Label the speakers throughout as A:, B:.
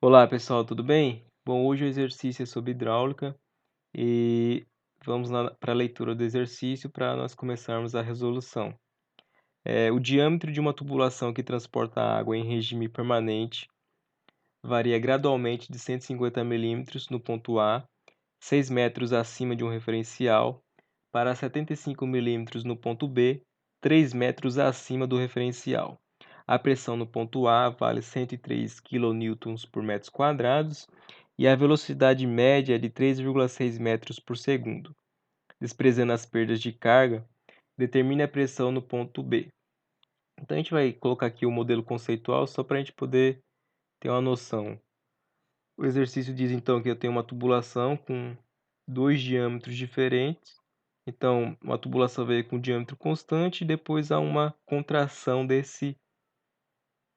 A: Olá pessoal, tudo bem? Bom, hoje o exercício é sobre hidráulica e vamos para a leitura do exercício para nós começarmos a resolução. O diâmetro de uma tubulação que transporta água em regime permanente varia gradualmente de 150 milímetros no ponto A, 6 metros acima de um referencial, para 75 milímetros no ponto B, 3 metros acima do referencial. A pressão no ponto A vale 103 kN por metros quadrados e a velocidade média é de 3,6 metros por segundo. Desprezando as perdas de carga, determine a pressão no ponto B. Então a gente vai colocar aqui o modelo conceitual só para a gente poder ter uma noção. O exercício diz então que eu tenho uma tubulação com dois diâmetros diferentes. Então, uma tubulação veio com diâmetro constante e depois há uma contração desse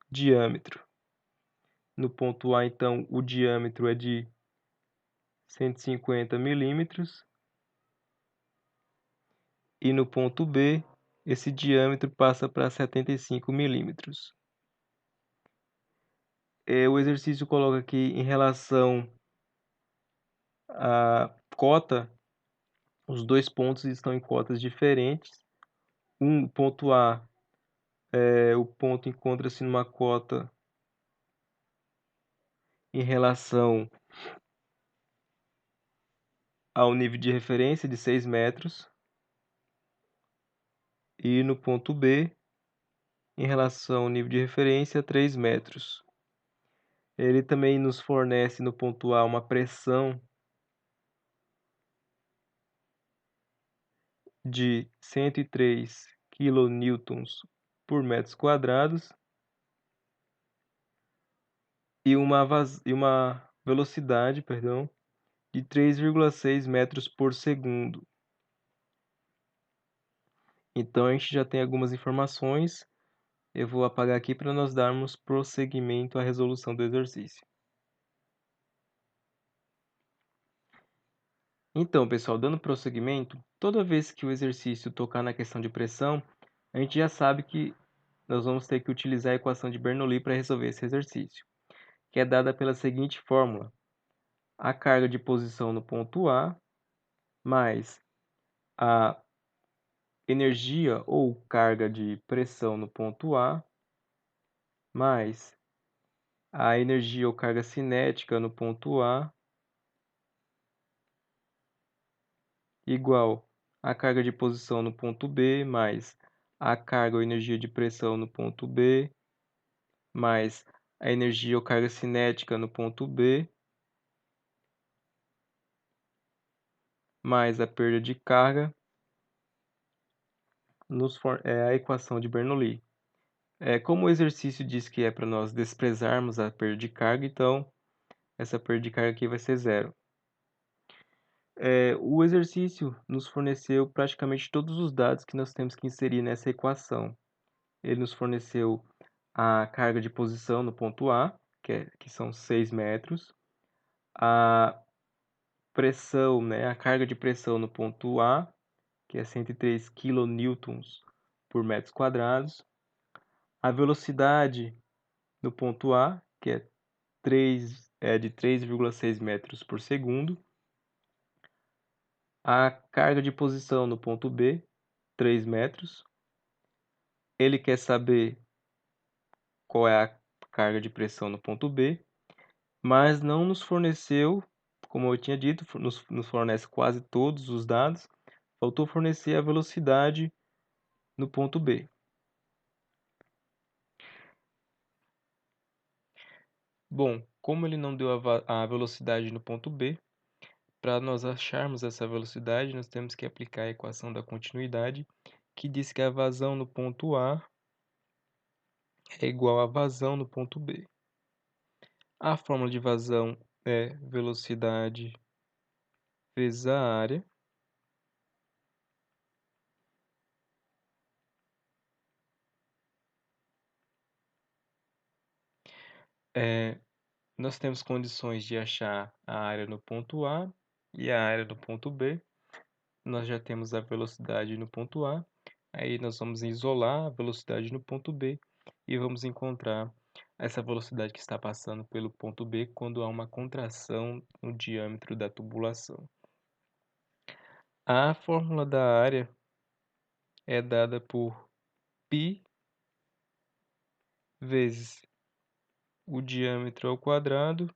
A: diâmetro. No ponto A, então, o diâmetro é de 150 milímetros. E no ponto B, esse diâmetro passa para 75 milímetros. O exercício coloca aqui em relação à cota, os dois pontos estão em cotas diferentes. O ponto A, o ponto encontra-se numa cota em relação ao nível de referência de 6 metros. E no ponto B, em relação ao nível de referência, 3 metros. Ele também nos fornece no ponto A uma pressão de 103 kN por metros quadrados e uma velocidade, de 3,6 metros por segundo. Então a gente já tem algumas informações. Eu vou apagar aqui para nós darmos prosseguimento à resolução do exercício. Então, pessoal, dando prosseguimento, toda vez que o exercício tocar na questão de pressão, a gente já sabe que nós vamos ter que utilizar a equação de Bernoulli para resolver esse exercício, que é dada pela seguinte fórmula: a carga de posição no ponto A mais a energia ou carga de pressão no ponto A mais a energia ou carga cinética no ponto A igual a carga de posição no ponto B mais a carga ou energia de pressão no ponto B mais a energia ou carga cinética no ponto B mais a perda de carga é a equação de Bernoulli. Como o exercício diz que é para nós desprezarmos a perda de carga, então essa perda de carga aqui vai ser zero. O exercício nos forneceu praticamente todos os dados que nós temos que inserir nessa equação. Ele nos forneceu a carga de posição no ponto A, que são 6 metros, a pressão, né, a carga de pressão no ponto A, que é 103 kN por metros quadrados, a velocidade no ponto A, que é de 3,6 metros por segundo, a carga de posição no ponto B, 3 metros. Ele quer saber qual é a carga de pressão no ponto B, mas não nos forneceu, como eu tinha dito, nos fornece quase todos os dados, faltou fornecer a velocidade no ponto B. Bom, como ele não deu a velocidade no ponto B, para nós acharmos essa velocidade, nós temos que aplicar a equação da continuidade, que diz que a vazão no ponto A é igual à vazão no ponto B. A fórmula de vazão é velocidade vezes a área. Nós temos condições de achar a área no ponto A e a área no ponto B. Nós já temos a velocidade no ponto A. Aí nós vamos isolar a velocidade no ponto B e vamos encontrar essa velocidade que está passando pelo ponto B quando há uma contração no diâmetro da tubulação. A fórmula da área é dada por π vezes o diâmetro ao quadrado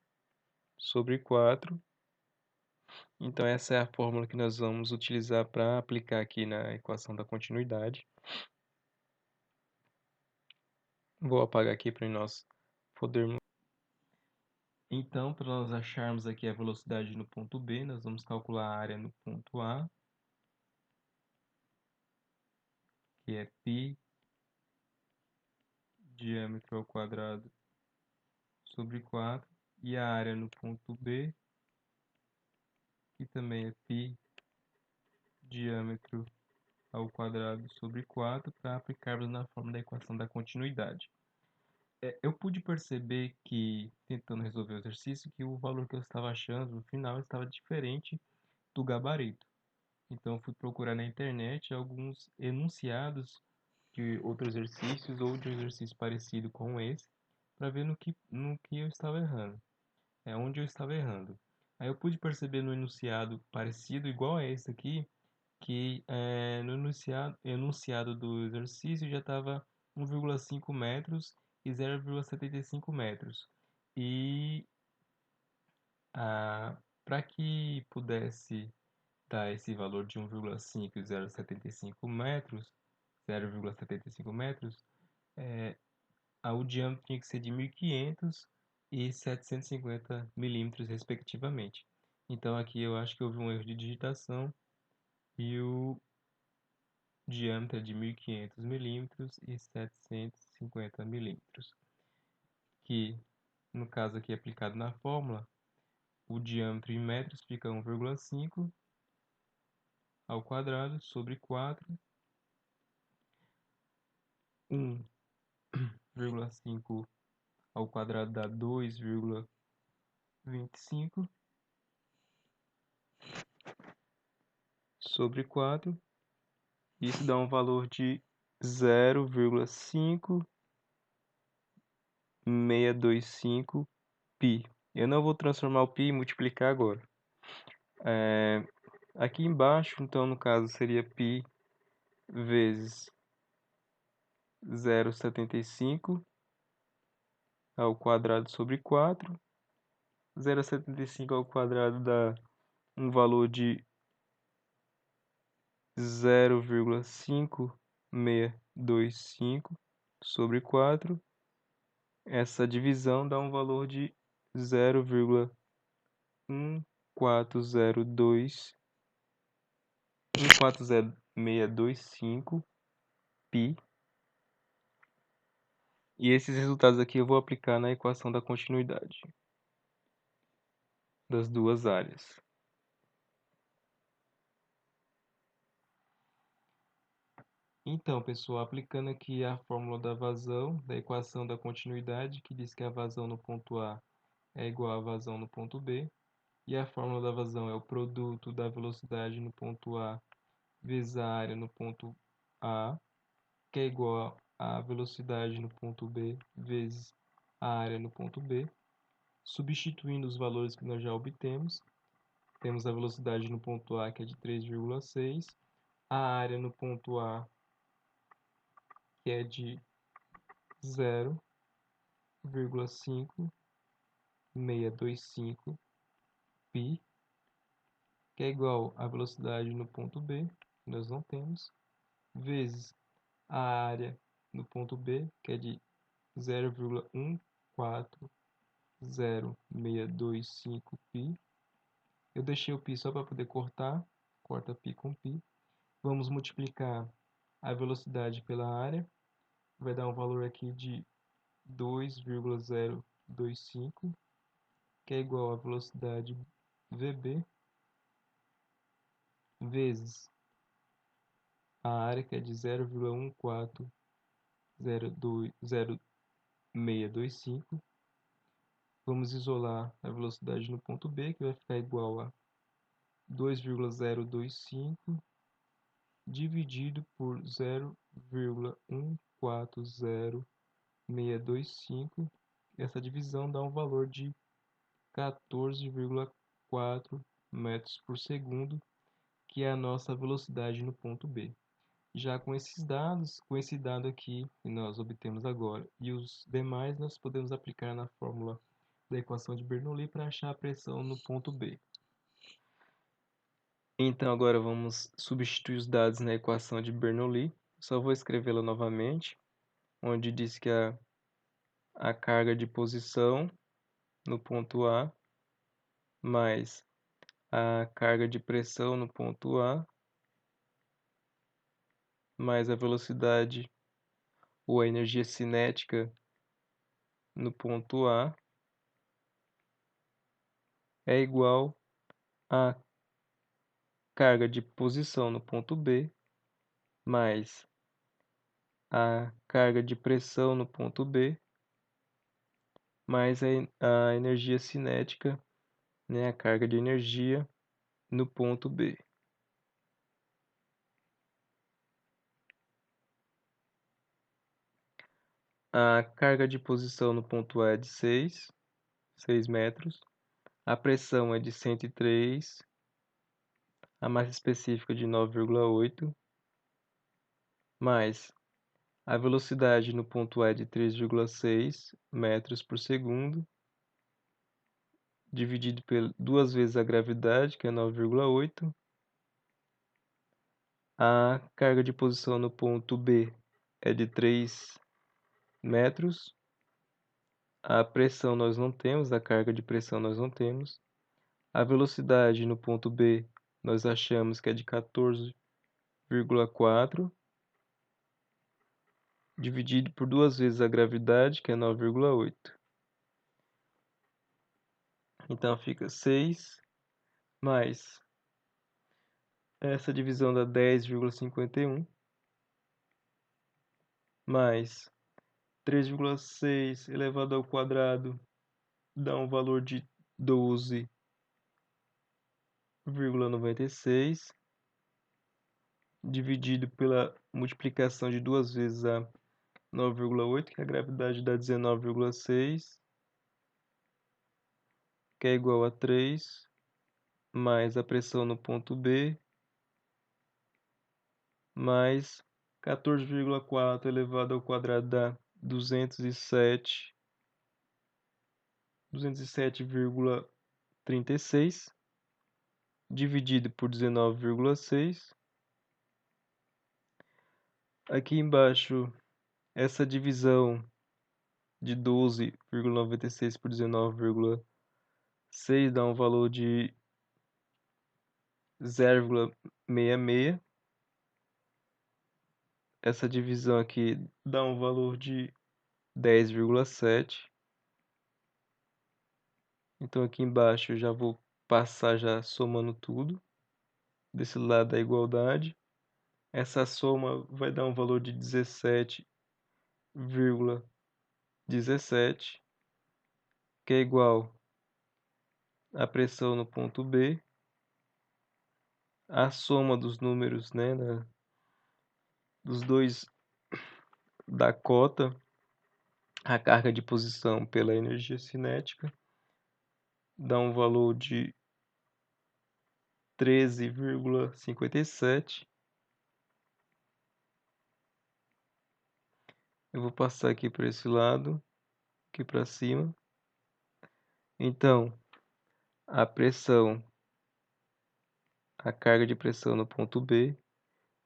A: sobre 4. Então essa é a fórmula que nós vamos utilizar para aplicar aqui na equação da continuidade. Vou apagar aqui para nós podermos. Então, para nós acharmos aqui a velocidade no ponto B, nós vamos calcular a área no ponto A, que é π diâmetro ao quadrado sobre 4, e a área no ponto B, que também é π diâmetro ao quadrado sobre 4, para aplicarmos na forma da equação da continuidade. Eu pude perceber que, tentando resolver o exercício, que o valor que eu estava achando no final estava diferente do gabarito. Então, eu fui procurar na internet alguns enunciados de outros exercícios ou de um exercício parecido com esse, para ver no que eu estava errando, onde eu estava errando. Aí eu pude perceber no enunciado parecido, igual a esse aqui, que no enunciado do exercício já estava 1,5 metros e 0,75 metros. E para que pudesse dar esse valor de 1,5 e 0,75 metros, 0,75 metros, o diâmetro tinha que ser de 1.500 e 750 milímetros, respectivamente. Então aqui eu acho que houve um erro de digitação e o diâmetro é de 1.500 milímetros e 750 milímetros, que no caso aqui aplicado na fórmula, o diâmetro em metros fica 1,5 ao quadrado sobre 4, 1,5 ao quadrado dá 2,25 sobre 4. Isso dá um valor de 0,5625 π. Eu não vou transformar o π e multiplicar agora. Aqui embaixo, então, no caso, seria π vezes 0,75 ao quadrado sobre 4. 0,75 ao quadrado dá um valor de 0,5625 sobre 4. Essa divisão dá um valor de 1400625 π. E esses resultados aqui eu vou aplicar na equação da continuidade das duas áreas. Então, pessoal, aplicando aqui a fórmula da vazão, da equação da continuidade, que diz que a vazão no ponto A é igual à vazão no ponto B, e a fórmula da vazão é o produto da velocidade no ponto A vezes a área no ponto A, que é igual à velocidade no ponto B vezes a área no ponto B. Substituindo os valores que nós já obtemos, temos a velocidade no ponto A, que é de 3,6, a área no ponto A, que é de 0,5625 π, que é igual à velocidade no ponto B, que nós não temos, vezes a área no ponto B, que é de 0,1400625 π. Eu deixei o π só para poder cortar, corta π com π. Vamos multiplicar a velocidade pela área, vai dar um valor aqui de 2,025, que é igual à velocidade VB, vezes a área, que é de 0,1400625. Vamos isolar a velocidade no ponto B, que vai ficar igual a 2,025 dividido por 0,140625 essa divisão dá um valor de 14,4 metros por segundo, que é a nossa velocidade no ponto B. Já com esses dados, com esse dado aqui que nós obtemos agora e os demais, nós podemos aplicar na fórmula da equação de Bernoulli para achar a pressão no ponto B. Então agora vamos substituir os dados na equação de Bernoulli. Só vou escrevê-la novamente, onde diz que a carga de posição no ponto A mais a carga de pressão no ponto A mais a velocidade ou a energia cinética no ponto A é igual a carga de posição no ponto B mais a carga de pressão no ponto B mais a energia cinética, né, a carga de energia no ponto B. A carga de posição no ponto A é de 6 metros. A pressão é de 103, a massa específica de 9,8, mais a velocidade no ponto A é de 3,6 metros por segundo, dividido por duas vezes a gravidade, que é 9,8. A carga de posição no ponto B é de 3 metros. A pressão nós não temos, a carga de pressão nós não temos. A velocidade no ponto B nós achamos que é de 14,4, dividido por duas vezes a gravidade, que é 9,8. Então fica 6 mais essa divisão dá 10,51 mais 3,6 elevado ao quadrado dá um valor de 12,96, dividido pela multiplicação de duas vezes a 9,8, que a gravidade dá 19,6, que é igual a 3, mais a pressão no ponto B, mais 14,4 elevado ao quadrado dá 207,36, dividido por 19,6. Aqui embaixo, essa divisão de 12,96 por 19,6 dá um valor de 0,66. Essa divisão aqui dá um valor de 10,7. Então aqui embaixo eu já vou passar já somando tudo. Desse lado da igualdade. Essa soma vai dar um valor de 17,17, que é igual à pressão no ponto B. A soma dos números, né, dos dois da cota, a carga de posição pela energia cinética, dá um valor de 13,57. Eu vou passar aqui para esse lado, aqui para cima. Então, a pressão, a carga de pressão no ponto B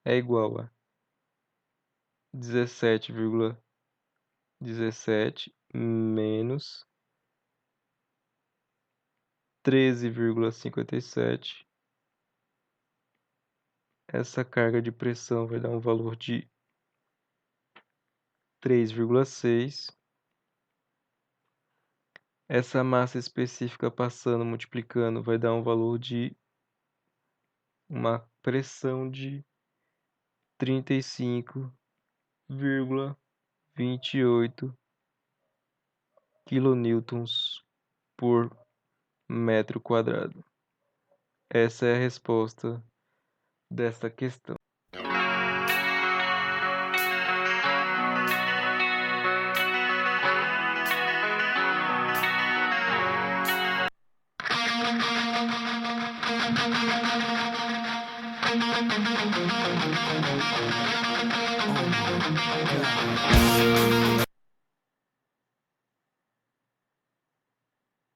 A: é igual a 17,17 menos 13,57. Essa carga de pressão vai dar um valor de 3,6. Essa massa específica passando, multiplicando, vai dar um valor de uma pressão de 35,28 quilonewtons por metro quadrado. Essa é a resposta desta questão.
B: Oh, no.